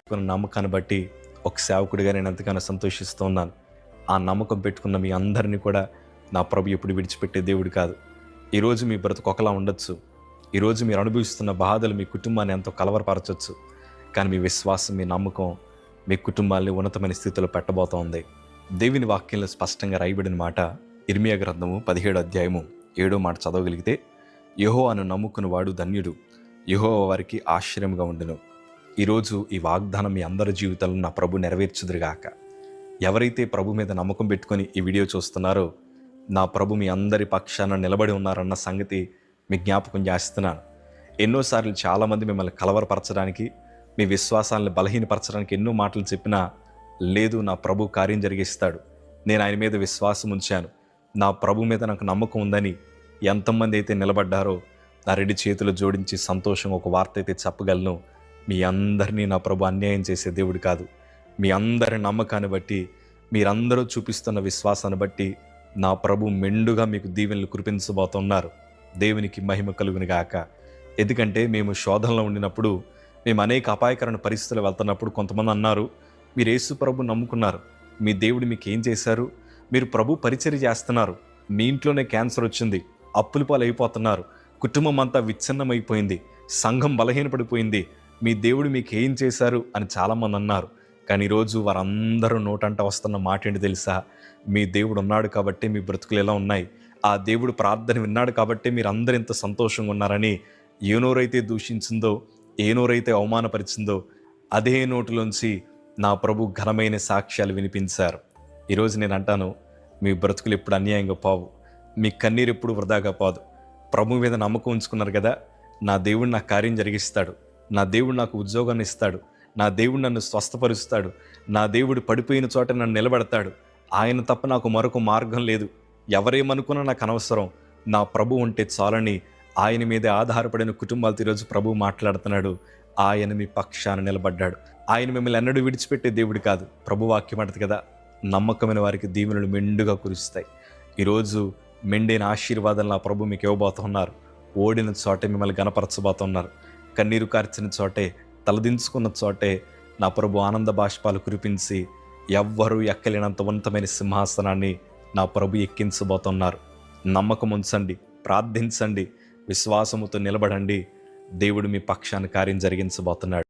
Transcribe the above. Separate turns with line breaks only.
పెట్టుకున్న నమ్మకాన్ని బట్టి ఒక సేవకుడిగా నేను ఎంతగానో సంతోషిస్తూ ఉన్నాను. ఆ నమ్మకం పెట్టుకున్న మీ అందరినీ కూడా నా ప్రభు ఎప్పుడు విడిచిపెట్టే దేవుడు కాదు. ఈరోజు మీ బ్రతుకు ఒకలా ఉండొచ్చు. ఈరోజు మీరు అనుభవిస్తున్న బాధలు మీ కుటుంబాన్ని ఎంతో కలవరపరచవచ్చు. కానీ మీ విశ్వాసం, మీ నమ్మకం మీ కుటుంబాన్ని ఉన్నతమైన స్థితిలో పెట్టబోతోంది. దేవుని వాక్యంలో స్పష్టంగా రాయబడిన మాట ఇర్మియా గ్రంథము 17 అధ్యాయము 7 మాట చదవగలిగితే, యెహోవాను నమ్ముకుని వాడు ధన్యుడు, యెహోవా వారికి ఆశ్రయముగా ఉండును. ఈరోజు ఈ వాగ్దానం మీ అందరి జీవితాలను నా ప్రభు నెరవేర్చుదురుగాక. ఎవరైతే ప్రభు మీద నమ్మకం పెట్టుకొని ఈ వీడియో చూస్తున్నారో, నా ప్రభు మీ అందరి పక్షాన నిలబడి ఉన్నారన్న సంగతి మీ జ్ఞాపకం చేస్తున్నాను. ఎన్నోసార్లు చాలామంది మిమ్మల్ని కలవరపరచడానికి, మీ విశ్వాసాలను బలహీనపరచడానికి ఎన్నో మాటలు చెప్పినా, లేదు నా ప్రభు కార్యం జరిగిస్తాడు, నేను ఆయన మీద విశ్వాసం ఉంచాను, నా ప్రభు మీద నాకు నమ్మకం ఉందని ఎంతమంది అయితే నిలబడ్డారో నా రెండు చేతులు జోడించి సంతోషం ఒక వార్త అయితే చెప్పగలను. మీ అందరినీ నా ప్రభు అన్యాయం చేసే దేవుడు కాదు. మీ అందరి నమ్మకాన్ని బట్టి, మీరందరూ చూపిస్తున్న విశ్వాసాన్ని బట్టి నా ప్రభు మెండుగా మీకు దీవెనలు కురిపించబోతున్నారు. దేవునికి మహిమ కలుగును గాక. ఎందుకంటే మేము శోధనలో ఉండినప్పుడు, మేము అనేక అపాయకరమైన పరిస్థితులు వెళ్తున్నప్పుడు కొంతమంది అన్నారు, మీరు యేసు ప్రభు నమ్ముకున్నారు, మీ దేవుడు మీకు ఏం చేశారు? మీరు ప్రభు పరిచర్య చేస్తున్నారు, మీ ఇంట్లోనే క్యాన్సర్ వచ్చింది, అప్పుల పాలు అయిపోతున్నారు, కుటుంబం అంతా విచ్ఛిన్నమైపోయింది, సంఘం బలహీనపడిపోయింది, మీ దేవుడు మీకు ఏం చేశారు అని చాలామంది అన్నారు. కానీ ఈరోజు వారందరూ నోటంట వస్తున్న మాట ఏంటి తెలుసా? మీ దేవుడు ఉన్నాడు కాబట్టి మీ బ్రతుకులు ఎలా ఉన్నాయి, ఆ దేవుడు ప్రార్థన విన్నాడు కాబట్టి మీరు అందరూ ఇంత సంతోషంగా ఉన్నారని ఏ నోరైతే దూషించిందో, ఏ నోరైతే అవమానపరిచిందో అదే నోటులోంచి నా ప్రభు ఘనమైన సాక్ష్యాలు వినిపించారు. ఈరోజు నేను అంటాను, మీ బ్రతుకులు ఎప్పుడు అన్యాయంగా పోవు, మీ కన్నీరు ఎప్పుడు వృధాగా పోదు. ప్రభు మీద నమ్మకం ఉంచుకున్నారు కదా, నా దేవుడు నాకు కార్యం జరిగిస్తాడు, నా దేవుడు నాకు ఉద్యోగాన్ని ఇస్తాడు, నా దేవుడు నన్ను స్వస్థపరుస్తాడు, నా దేవుడు పడిపోయిన చోట నన్ను నిలబెడతాడు, ఆయన తప్ప నాకు మరొక మార్గం లేదు, ఎవరేమనుకున్నా నాకు అనవసరం, నా ప్రభు ఉంటే చాలని ఆయన మీదే ఆధారపడిన కుటుంబాలతో ఈరోజు ప్రభు మాట్లాడుతున్నాడు. ఆయన మీ పక్షాన నిలబడ్డాడు. ఆయన మిమ్మల్ని ఎన్నడూ విడిచిపెట్టే దేవుడు కాదు. ప్రభు వాక్యం అంటది కదా, నమ్మకమైన వారికి దీవెనలు మెండుగా కురుస్తాయి. ఈరోజు మెండైన ఆశీర్వాదాలు నా ప్రభు మీకు ఇవ్వబోతున్నారు. ఓడిన చోటే మిమ్మల్ని గణపరచబోతున్నారు. కన్నీరు కార్చిన చోటే, తలదించుకున్న చోటే నా ప్రభు ఆనంద బాష్పాలు కురిపించి ఎవ్వరూ ఎక్కలేనంత ఉన్నతమైన సింహాసనాన్ని నా ప్రభు ఎక్కించబోతున్నారు. నమ్మకం ఉంచండి, ప్రార్థించండి, విశ్వాసముతో నిలబడండి. దేవుడు మీ పక్షాన కార్యం జరిగించబోతున్నాడు.